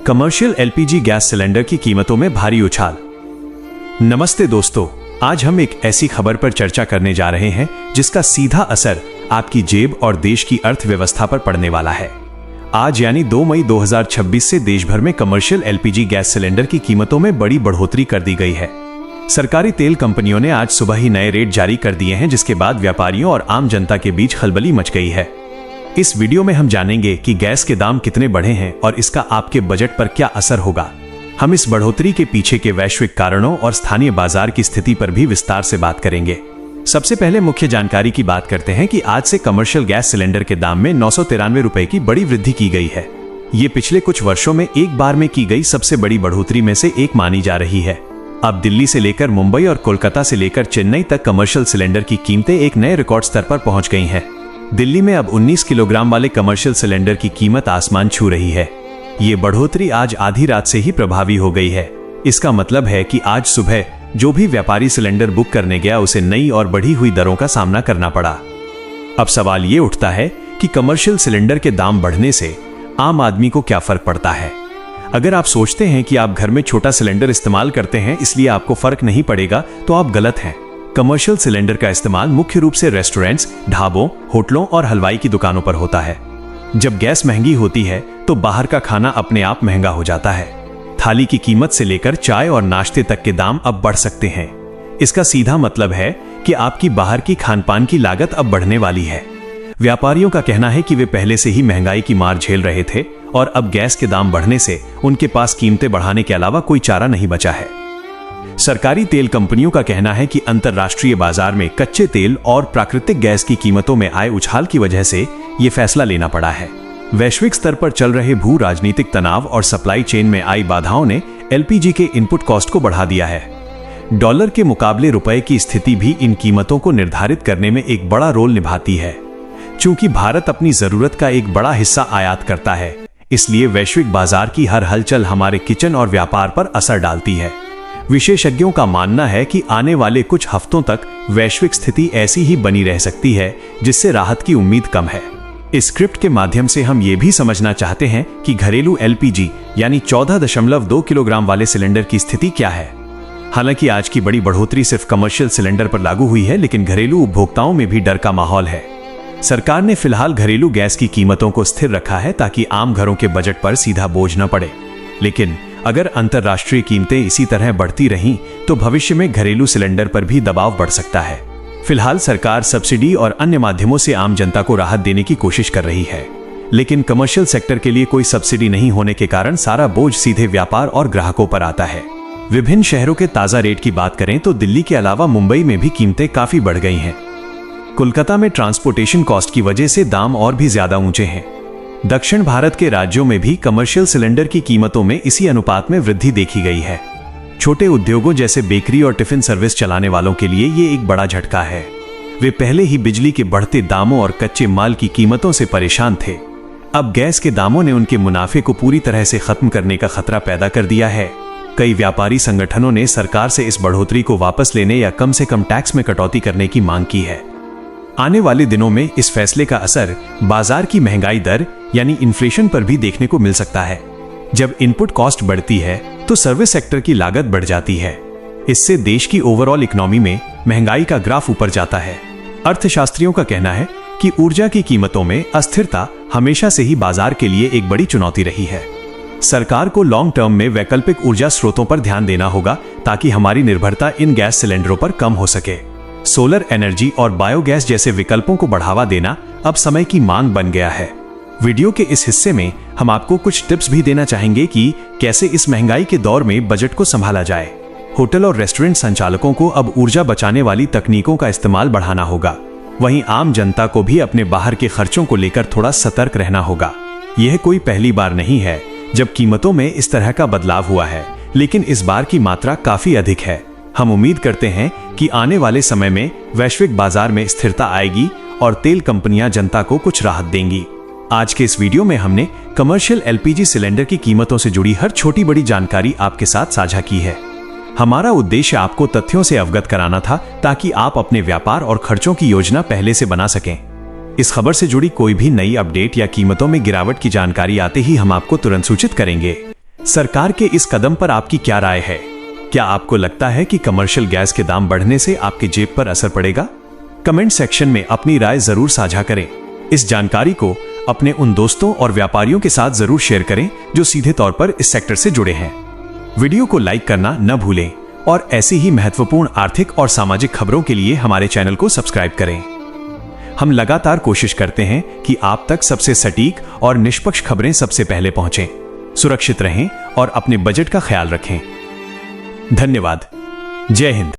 Commercial LPG gas cylinder की कीमतों में भारी उछाल। नमस्ते दोस्तों, आज हम एक ऐसी खबर पर चर्चा करने जा रहे हैं जिसका सीधा असर आपकी जेब और देश की अर्थव्यवस्था पर पड़ने वाला है। आज यानी 2 मई 2026 से देश भर में कमर्शियल एलपीजी गैस सिलेंडर की कीमतों में बड़ी बढ़ोतरी कर दी गई है। सरकारी तेल कंपनियों ने आज सुबह ही नए रेट जारी कर दिए हैं, जिसके बाद व्यापारियों और आम जनता के बीच खलबली मच गई है। इस वीडियो में हम जानेंगे कि गैस के दाम कितने बढ़े हैं और इसका आपके बजट पर क्या असर होगा। हम इस बढ़ोतरी के पीछे के वैश्विक कारणों और स्थानीय बाजार की स्थिति पर भी विस्तार से बात करेंगे। सबसे पहले मुख्य जानकारी की बात करते हैं कि आज से कमर्शियल गैस सिलेंडर के दाम में 993 रुपए की बड़ी वृद्धि की गई है। ये पिछले कुछ वर्षों में एक बार में की गई सबसे बड़ी बढ़ोतरी में से एक मानी जा रही है। अब दिल्ली से लेकर मुंबई और कोलकाता से लेकर चेन्नई तक कमर्शियल सिलेंडर की कीमतें एक नए रिकॉर्ड स्तर पर पहुंच गई हैं। दिल्ली में अब 19 किलोग्राम वाले कमर्शियल सिलेंडर की कीमत आसमान छू रही है। ये बढ़ोतरी आज आधी रात से ही प्रभावी हो गई है। इसका मतलब है कि आज सुबह जो भी व्यापारी सिलेंडर बुक करने गया उसे नई और बढ़ी हुई दरों का सामना करना पड़ा। अब सवाल ये उठता है कि कमर्शियल सिलेंडर के दाम बढ़ने से आम आदमी को क्या फर्क पड़ता है। अगर आप सोचते हैं कि आप घर में छोटा सिलेंडर इस्तेमाल करते हैं इसलिए आपको फर्क नहीं पड़ेगा, तो आप गलत हैं। कमर्शियल सिलेंडर का इस्तेमाल मुख्य रूप से रेस्टोरेंट्स, ढाबों, होटलों और हलवाई की दुकानों पर होता है। जब गैस महंगी होती है तो बाहर का खाना अपने आप महंगा हो जाता है। थाली की कीमत से लेकर चाय और नाश्ते तक के दाम अब बढ़ सकते हैं। इसका सीधा मतलब है कि आपकी बाहर की खानपान की लागत अब बढ़ने वाली है। व्यापारियों का कहना है कि वे पहले से ही महंगाई की मार झेल रहे थे और अब गैस के दाम बढ़ने से उनके पास कीमतें बढ़ाने के अलावा कोई चारा नहीं बचा है। सरकारी तेल कंपनियों का कहना है कि अंतर्राष्ट्रीय बाजार में कच्चे तेल और प्राकृतिक गैस की कीमतों में आए उछाल की वजह से ये फैसला लेना पड़ा है। वैश्विक स्तर पर चल रहे भू राजनीतिक तनाव और सप्लाई चेन में आई बाधाओं ने एलपीजी के इनपुट कॉस्ट को बढ़ा दिया है। डॉलर के मुकाबले रुपए की स्थिति भी इन कीमतों को निर्धारित करने में एक बड़ा रोल निभाती है। चूंकि भारत अपनी जरूरत का एक बड़ा हिस्सा आयात करता है, इसलिए वैश्विक बाजार की हर हलचल हमारे किचन और व्यापार पर असर डालती है। विशेषज्ञों का मानना है कि आने वाले कुछ हफ्तों तक वैश्विक स्थिति ऐसी ही बनी रह सकती है, जिससे राहत की उम्मीद कम है। इस स्क्रिप्ट के माध्यम से हम ये भी समझना चाहते हैं कि घरेलू एलपीजी यानी 14.2 किलोग्राम वाले सिलेंडर की स्थिति क्या है। हालांकि आज की बड़ी बढ़ोतरी सिर्फ कमर्शियल सिलेंडर पर लागू हुई है, लेकिन घरेलू उपभोक्ताओं में भी डर का माहौल है। सरकार ने फिलहाल घरेलू गैस की कीमतों को स्थिर रखा है ताकि आम घरों के बजट पर सीधा बोझ न पड़े। लेकिन अगर अंतर्राष्ट्रीय कीमतें इसी तरह बढ़ती रहीं तो भविष्य में घरेलू सिलेंडर पर भी दबाव बढ़ सकता है। फिलहाल सरकार सब्सिडी और अन्य माध्यमों से आम जनता को राहत देने की कोशिश कर रही है, लेकिन कमर्शियल सेक्टर के लिए कोई सब्सिडी नहीं होने के कारण सारा बोझ सीधे व्यापार और ग्राहकों पर आता है। विभिन्न शहरों के ताजा रेट की बात करें तो दिल्ली के अलावा मुंबई में भी कीमतें काफी बढ़ गई हैं। कोलकाता में ट्रांसपोर्टेशन कॉस्ट की वजह से दाम और भी ज्यादा ऊंचे हैं। दक्षिण भारत के राज्यों में भी कमर्शियल सिलेंडर की कीमतों में इसी अनुपात में वृद्धि देखी गई है। छोटे उद्योगों जैसे बेकरी और टिफिन सर्विस चलाने वालों के लिए ये एक बड़ा झटका है। वे पहले ही बिजली के बढ़ते दामों और कच्चे माल की कीमतों से परेशान थे। अब गैस के दामों ने उनके मुनाफे को पूरी तरह से खत्म करने का खतरा पैदा कर दिया है। कई व्यापारी संगठनों ने सरकार से इस बढ़ोतरी को वापस लेने या कम से कम टैक्स में कटौती करने की मांग की है। आने वाले दिनों में इस फैसले का असर बाजार की महंगाई दर यानी इन्फ्लेशन पर भी देखने को मिल सकता है। जब इनपुट कॉस्ट बढ़ती है तो सर्विस सेक्टर की लागत बढ़ जाती है। इससे देश की ओवरऑल इकोनॉमी में महंगाई का ग्राफ ऊपर जाता है। अर्थशास्त्रियों का कहना है कि ऊर्जा की कीमतों में अस्थिरता हमेशा से ही बाजार के लिए एक बड़ी चुनौती रही है। सरकार को लॉन्ग टर्म में वैकल्पिक ऊर्जा स्रोतों पर ध्यान देना होगा ताकि हमारी निर्भरता इन गैस सिलेंडरों पर कम हो सके। सोलर एनर्जी और बायोगैस जैसे विकल्पों को बढ़ावा देना अब समय की मांग बन गया है। वीडियो के इस हिस्से में हम आपको कुछ टिप्स भी देना चाहेंगे कि कैसे इस महंगाई के दौर में बजट को संभाला जाए। होटल और रेस्टोरेंट संचालकों को अब ऊर्जा बचाने वाली तकनीकों का इस्तेमाल बढ़ाना होगा। वहीं आम जनता को भी अपने बाहर के खर्चों को लेकर थोड़ा सतर्क रहना होगा। यह कोई पहली बार नहीं है जब कीमतों में इस तरह का बदलाव हुआ है, लेकिन इस बार की मात्रा काफी अधिक है। हम उम्मीद करते हैं कि आने वाले समय में वैश्विक बाजार में स्थिरता आएगी और तेल कंपनियां जनता को कुछ राहत देंगी। आज के इस वीडियो में हमने कमर्शियल एलपीजी सिलेंडर की कीमतों से जुड़ी हर छोटी बड़ी जानकारी आपके साथ साझा की है। हमारा उद्देश्य आपको तथ्यों से अवगत कराना था ताकि आप अपने व्यापार और खर्चों की योजना पहले से बना सकें। इस खबर से जुड़ी कोई भी नई अपडेट या कीमतों में गिरावट की जानकारी आते ही हम आपको तुरंत सूचित करेंगे। सरकार के इस कदम पर आपकी क्या राय है? क्या आपको लगता है कि कमर्शियल गैस के दाम बढ़ने से आपके जेब पर असर पड़ेगा? कमेंट सेक्शन में अपनी राय जरूर साझा करें। इस जानकारी को अपने उन दोस्तों और व्यापारियों के साथ जरूर शेयर करें जो सीधे तौर पर इस सेक्टर से जुड़े हैं। वीडियो को लाइक करना न भूलें और ऐसी ही महत्वपूर्ण आर्थिक और सामाजिक खबरों के लिए हमारे चैनल को सब्सक्राइब करें। हम लगातार कोशिश करते हैं कि आप तक सबसे सटीक और निष्पक्ष खबरें सबसे पहले पहुंचें। सुरक्षित रहें और अपने बजट का ख्याल रखें। धन्यवाद। जय हिंद।